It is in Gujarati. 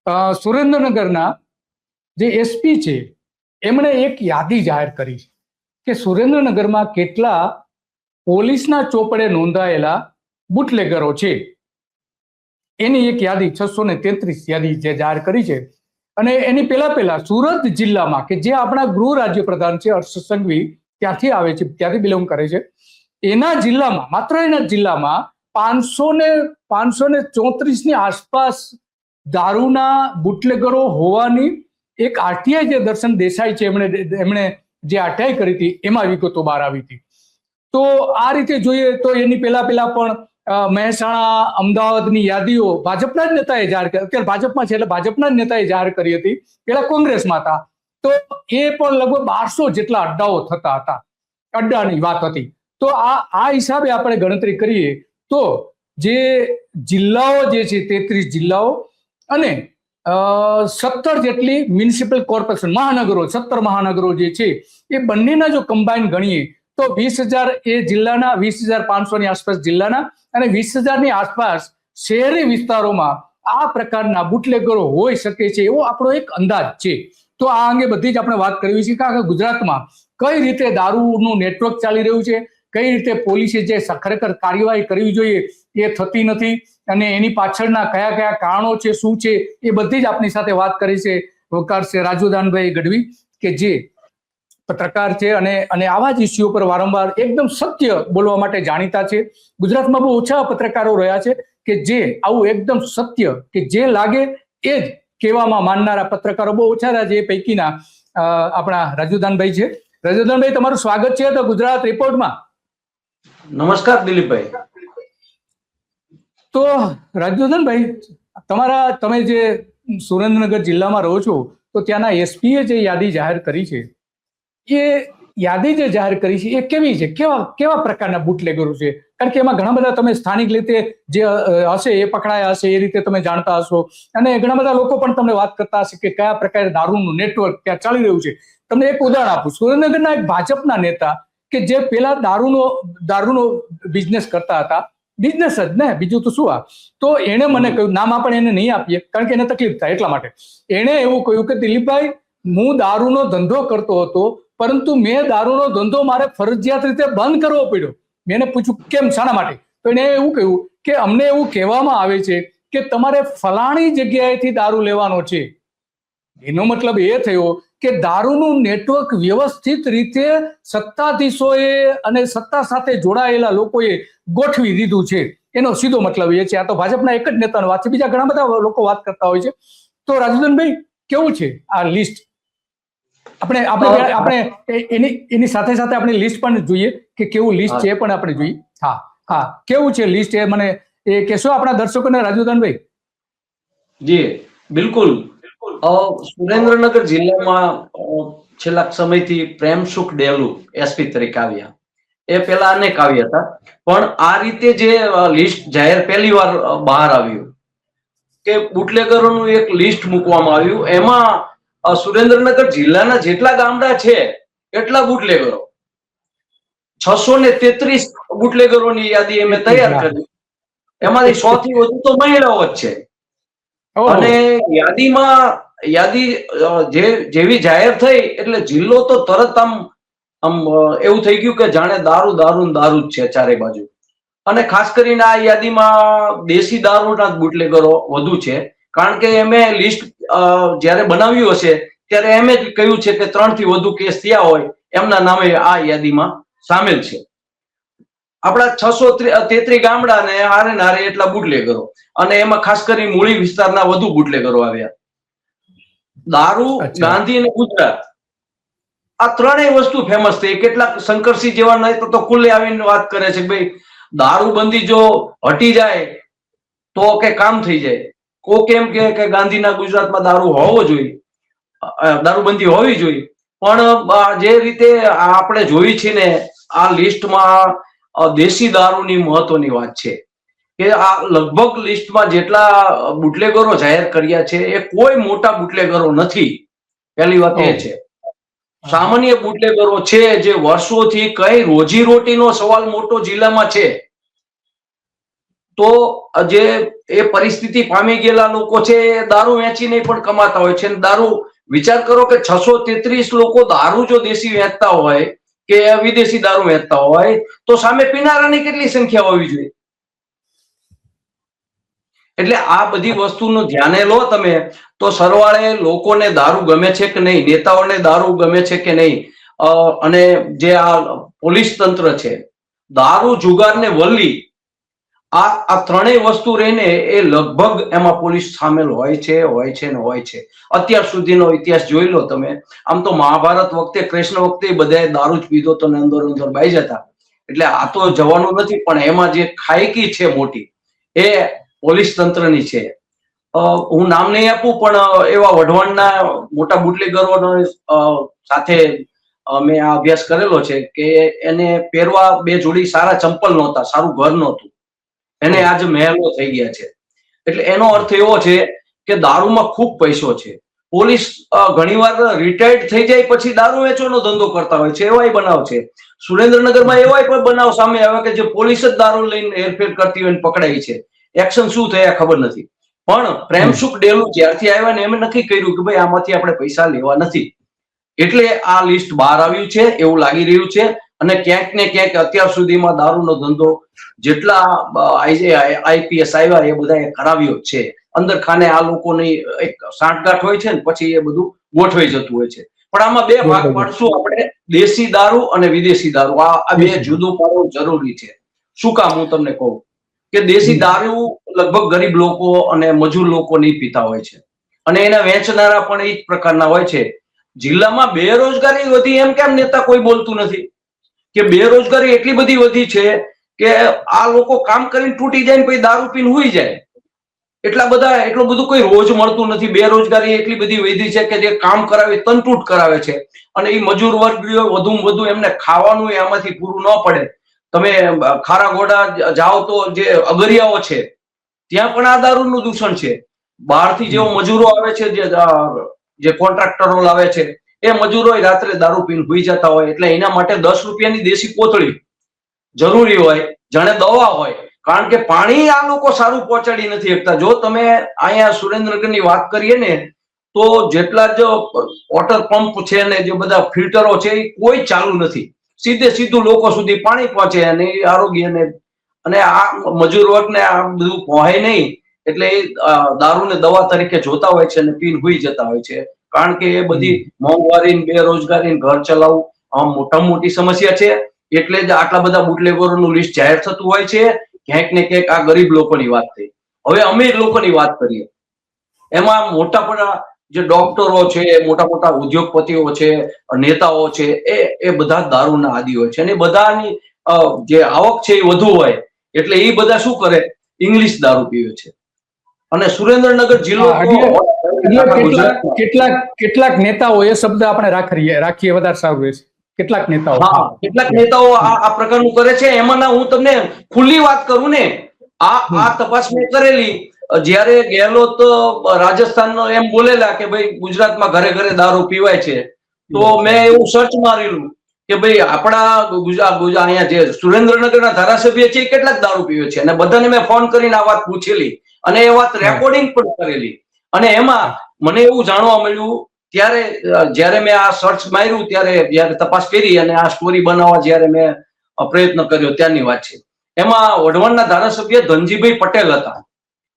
સુરેન્દ્રનગરના જે એસપી છે એમણે એક યાદી જાહેર કરી છે કે સુરેન્દ્રનગરમાં કેટલા પોલીસના ચોપડે નોંધાયેલા બુટલેગરો છે એની એક યાદી 633 યાદી જે જાહેર કરી છે. અને એની પહેલા સુરત જિલ્લામાં કે જે આપણા ગૃહ રાજ્ય પ્રધાન છે હર્ષ સંઘવી ત્યાંથી આવે છે, ત્યાંથી બિલોંગ કરે છે, એના જિલ્લામાં માત્ર એના જિલ્લામાં 534 ની આસપાસ દારૂના બુટલેગરો હોવાની એક આરટીઆઈ જે દર્શન દેસાઈ છે એમણે જે આરટીઆઈ કરી હતી એમાં વિગતો બહાર આવી હતી. તો આ રીતે જોઈએ તો એની પહેલા પણ મહેસાણા, અમદાવાદની યાદીઓ ભાજપના જ નેતાએ જાહેર કરી, અત્યારે ભાજપમાં છે એટલે ભાજપના જ નેતાએ જાહેર કરી હતી, પેલા કોંગ્રેસમાં હતા. તો એ પણ લગભગ 1200 જેટલા અડ્ડાઓ થતા હતા, અડ્ડાની વાત હતી. તો આ હિસાબે આપણે ગણતરી કરીએ તો જે જિલ્લાઓ જે છે 33 જિલ્લાઓ અને 17 જેટલી મ્યુનિસિપલ કોર્પોરેશન મહાનગરો, 17 મહાનગરો જે છે એ બંનેના જો કમ્બાઈન ગણીએ તો 20,000 એ જિલ્લાના, 20,500 ની આસપાસ જિલ્લાના અને 20,000 ની આસપાસ શહેરી વિસ્તારોમાં આ પ્રકારના બુટલેગરો હોઈ શકે છે એવો આપણો એક અંદાજ છે. તો આ અંગે બધી જ આપણે વાત કરવી છે કે ગુજરાતમાં કઈ રીતે દારૂનું નેટવર્ક ચાલી રહ્યું છે, કઈ રીતે પોલીસે જે ખરેખર કાર્યવાહી કરવી જોઈએ એ થતી નથી અને એની પાછળના કયા કયા કારણો છે, શું છે, એ બધી જ આપની સાથે વાત કરી છે વકાર છે રાજુદાનભાઈ ગઢવી કે જે પત્રકાર છે અને આવા જ ઇસ્યુ પર વારંવાર એકદમ સત્ય બોલવા માટે જાણીતા છે. ગુજરાતમાં બહુ ઓછા પત્રકારો રહ્યા છે કે જે આવું એકદમ સત્ય કે જે લાગે એ જ કહેવામાં માનનારા પત્રકારો બહુ ઓછા રહ્યા છે. એ પૈકીના આપણા રાજુદાનભાઈ છે. રાજુદાનભાઈ, તમારું સ્વાગત છે તો ગુજરાત રિપોર્ટમાં. નમસ્કાર દિલીપભાઈ. તો રાજુદાનભાઈ, તમે જે સુરેન્દ્રનગર જિલ્લામાં રહો છો તો ત્યાંના એસપીએ જે યાદી જાહેર કરી છે એ યાદી જે જાહેર કરી છે એ કેવી છે, કેવા પ્રકારના બુટલેગરો છે? કારણ કે એમાં ઘણા બધા તમે સ્થાનિક રીતે જે હશે એ પકડાયા હશે એ રીતે તમે જાણતા હશો અને ઘણા બધા લોકો પણ તમને વાત કરતા હશે કે કયા પ્રકારે દારૂનું નેટવર્ક ત્યાં ચાલી રહ્યું છે. તમને એક ઉદાહરણ આપું. સુરેન્દ્રનગરના એક ભાજપના નેતા કે જે પેલા દારૂનો બિઝનેસ કરતા હતા, બિઝનેસ જ ને, બીજું તો શું, તો એને મને કહ્યું, નામ આપણે એને નહીં આપીએ કારણ કે એને તકલીફ થાય એટલા માટે, એને એવું કહ્યું કે દિલીપભાઈ, હું દારૂનો ધંધો કરતો હતો પરંતુ મેં દારૂનો ધંધો મારે ફરજિયાત રીતે બંધ કરવો પડ્યો. મેં એને પૂછ્યું કેમ, શાના માટે? તો એને એવું કહ્યું કે અમને એવું કહેવામાં આવે છે કે તમારે ફલાણી જગ્યાએથી દારૂ લેવાનો છે. એનો મતલબ એ થયો કે દારૂનું નેટવર્ક વ્યવસ્થિત રીતે સત્તાધીશોએ અને સત્તા સાથે જોડાયેલા લોકોએ ગોઠવી દીધું છે. એનો સીધો મતલબ એ છે. આ તો ભાજપના એક જ નેતાનો વાત છે, બીજા ઘણા બધા લોકો વાત કરતા હોય છે. તો રાજુદાનભાઈ, કેવું છે આ લિસ્ટ? આપણે એની સાથે સાથે આપણે લિસ્ટ પણ જોઈએ કે કેવું લિસ્ટ છે એ પણ આપણે જોઈએ. હા, કેવું છે લિસ્ટ એ મને એ કહેશો આપણા દર્શકોને રાજુદાનભાઈ? જી બિલકુલ. સુરેન્દ્રનગર જિલ્લામાં છેલ્લા સમયથી પ્રેમસુખ ડેલુ એસપી તરીકે આવ્યા. એ પેલા અનેક આવ્યા હતા, પણ આ રીતે જે લિસ્ટ જાહેર પહેલી વાર બહાર આવ્યું કે બુટલેગરોનું એક લિસ્ટ મૂકવામાં આવ્યું, એમાં સુરેન્દ્રનગર જિલ્લાના જેટલા ગામડા છે એટલા બુટલેગરો, 633 બુટલેગરોની યાદી અમે તૈયાર કરી. એમાંથી 100 થી વધુ તો મહિલાઓ જ છે. અને યાદી જેવી જાહેર થઈ એટલે જિલ્લો તો તરત આમ એવું થઈ ગયું કે જાણે દારૂ જ છે ચારે બાજુ. અને ખાસ કરીને આ યાદીમાં દેશી દારૂના બુટલેગરો વધુ છે, કારણ કે એમે લિસ્ટ જ્યારે બનાવ્યું હશે ત્યારે એમ જ કહ્યું છે કે 3 થી વધુ કેસ થયા હોય એમના નામે આ યાદીમાં સામેલ છે. આપણા 633 ગામડા ને હારે એટલા બુટલેગરો, અને એમાં ખાસ કરી મૂળી વિસ્તારના વધુ બુટલેગરો આવ્યા. દારૂ, ગાંધી અને ગુજરાત, આ ત્રણેય વસ્તુ ફેમસ થઈ. કેટલાક શંકરસિંહ જેવા નહીં તો ખુલ્લે આવીને વાત કરે છે કે ભાઈ દારૂબંધી જો હટી જાય તો કે કામ થઈ જાય. કોક એમ કે ગાંધીના ગુજરાતમાં દારૂ હોવો જોઈએ, દારૂબંધી હોવી જોઈએ. પણ જે રીતે આપણે જોઈ છે ને આ લિસ્ટમાં દેશી દારૂની મહત્વની વાત છે કે આ લગભગ લિસ્ટમાં જેટલા બુટલેગરો જાહેર કર્યા છે એ કોઈ મોટા બુટલેગરો નથી. પહેલી વાત એ છે. સામાન્ય બુટલેગરો છે જે વર્ષોથી કઈ રોજીરોટીનો સવાલ મોટો જિલ્લામાં છે. તો જે એ પરિસ્થિતિ પામી ગયેલા લોકો છે એ દારૂ વેચીને પણ કમાતા હોય છે. દારૂ વિચાર કરો કે 633 લોકો દારૂ જો દેશી વેચતા હોય કે વિદેશી દારૂ વેચતા હોય તો સામે પીનારાની કેટલી સંખ્યા હોવી જોઈએ? એટલે આ બધી વસ્તુનું ધ્યાને લો તમે તો સરવાળે લોકોને દારૂ ગમે છે કે નહીં, નેતાઓને દારૂ ગમે છે કે નહીં, અને જે આ પોલીસ તંત્ર છે, દારૂ, જુગાર ને વલ્લી, આ ત્રણેય વસ્તુ રહીને એ લગભગ એમાં પોલીસ સામેલ હોય છે. અત્યાર સુધીનો ઇતિહાસ જોઈ લો તમે. આમ તો મહાભારત વખતે, કૃષ્ણ વખતે બધાએ દારૂ જ પીધો તો અંદર બાઈ જતા, એટલે આ તો જવાનું નથી. પણ એમાં જે ખાયકી છે મોટી એ પોલીસ તંત્રની છે. હું નામ નહીં આપું પણ એવા વઢવાણના મોટા બુટલેગરો સાથે મેં આ અભ્યાસ કરેલો છે કે એને પહેરવા 2 જોડી સારા ચંપલ નહોતા, સારું ઘર નહોતું, એને આજે મહેલો થઈ ગયા છે. એટલે એનો અર્થ એવો છે કે દારૂમાં ખૂબ પૈસો છે. પોલીસ ઘણીવાર રિટાયર્ડ થઈ જાય પછી દારૂ વેચવાનો ધંધો કરતા હોય છે, એવાય બનાવ છે. સુરેન્દ્રનગરમાં એવાય પણ બનાવ સામે આવે કે જે પોલીસ જ દારૂ લઈને હેરફેર કરતી હોય પકડાઈ છે. એક્શન શું થયા ખબર નથી. પણ પ્રેમસુખ ડેલું જ્યારથી આવ્યા ને એમ નક્કી કર્યું કે ભાઈ આમાંથી આપણે પૈસા લેવા નથી, એટલે આ લિસ્ટ બહાર આવ્યું છે એવું લાગી રહ્યું છે. અને ક્યાંક ને ક્યાંક અત્યાર સુધીમાં દારૂનો ધંધો જેટલા આઈપીએસ આવ્યા એ બધા કરાવ્યો છે. અંદર ખાને આ લોકોની એક સાંઠગાંઠ હોય છે ને પછી એ બધું ગોઠવાઈ જતું હોય છે. પણ આમાં 2 ભાગ પાડશું આપણે, દેશી દારૂ અને વિદેશી દારૂ. આ 2 જુદું પાડવું જરૂરી છે. શું કામ હું તમને કહું કે દેશી દારૂ લગભગ ગરીબ લોકો અને મજૂર લોકો નહીં પીતા હોય છે, અને એના વેચનારા પણ એ જ પ્રકારના હોય છે. જિલ્લામાં બેરોજગારી વધી એમ કેમ નેતા કોઈ બોલતું નથી કે બેરોજગારી એટલી બધી વધી છે કે આ લોકો કામ કરીને તૂટી જાય ને પછી દારૂ પીને હુઈ જાય. એટલું બધું કોઈ રોજ મળતું નથી. બેરોજગારી એટલી બધી વધી છે કે જે કામ કરાવે તનતૂટ કરાવે છે, અને એ મજૂર વર્ગ વધુમાં વધુ એમને ખાવાનું એમાંથી પૂરું ન પડે. તમે ખારાગોડા જાઓ તો જે અગરિયાઓ છે ત્યાં પણ આ દારૂનું દૂષણ છે. બહારથી જેવો મજૂરો આવે છે, જે કોન્ટ્રાક્ટરો લાવે છે, એ મજૂરો રાત્રે દારૂ પીને હુઈ જતા હોય. એટલે એના માટે 10 રૂપિયાની દેશી કોથળી જરૂરી હોય, જાણે દવા હોય. કારણ કે પાણી આ લોકો સારું પહોંચાડી નથી શકતા. જો તમે અહીંયા સુરેન્દ્રનગરની વાત કરીએ ને તો જેટલા જ વોટર પંપ છે ને જે બધા ફિલ્ટરો છે એ કોઈ ચાલુ નથી. સીધું લોકો સુધી પાણી પહોંચે અને આરોગ્યને અને આ મજૂર વર્ગને આ બધું પહોંચે નહીં, એટલે એ દારૂને દવા તરીકે જોતા હોય છે અને પીને હુઈ જતા હોય છે. કારણ કે એ બધી મોંઘવારી, બેરોજગારી, ઘર ચલાવવું મોટામાં મોટી સમસ્યા છે. એટલે જ આટલા બધા બુટલેગરોનું લિસ્ટ જાહેર થતું હોય છે. ક્યાંક ને ક્યાંક આ ગરીબ લોકોની વાત થઈ. હવે અમીર લોકોની વાત કરીએ. એમાં મોટા જે ડોક્ટરો છે, મોટા ઉદ્યોગપતિઓ છે, નેતાઓ છે, એ બધા દારૂના આદી હોય છે. અને બધાની જે આવક છે એ વધુ હોય એટલે એ બધા શું કરે, ઇંગ્લિશ દારૂ પીવે છે. અને સુરેન્દ્રનગર જિલ્લો કેટલાક નેતાઓ, એ શબ્દ આપણે રાખીએ વધારે સારું રહેશે. કેટલાક નેતાઓ આ પ્રકારનું કરે છે. એમાંના હું તમને ખુલ્લી વાત કરું ને, આ તપાસ મેં કરેલી. જયારે ગેહલોત રાજસ્થાનનો એમ બોલેલા કે ભાઈ ગુજરાતમાં ઘરે ઘરે દારૂ પીવાય છે, તો મેં એવું સર્ચ મારેલું કે ભાઈ આપણા અહીંયા જે સુરેન્દ્રનગરના ધારાસભ્ય છે એ કેટલાક દારૂ પીવે છે, અને બધાને મેં ફોન કરીને આ વાત પૂછેલી અને એ વાત રેકોર્ડિંગ પણ કરેલી. અને એમાં મને એવું જાણવા મળ્યું ત્યારે, જયારે મેં આ સર્ચ માર્યું ત્યારે, જયારે તપાસ કરી અને આ સ્ટોરી બનાવવા જયારે મેં પ્રયત્ન કર્યો ત્યારની વાત છે. એમાં વઢવાણના ધારાસભ્ય ધનજીભાઈ પટેલ હતા.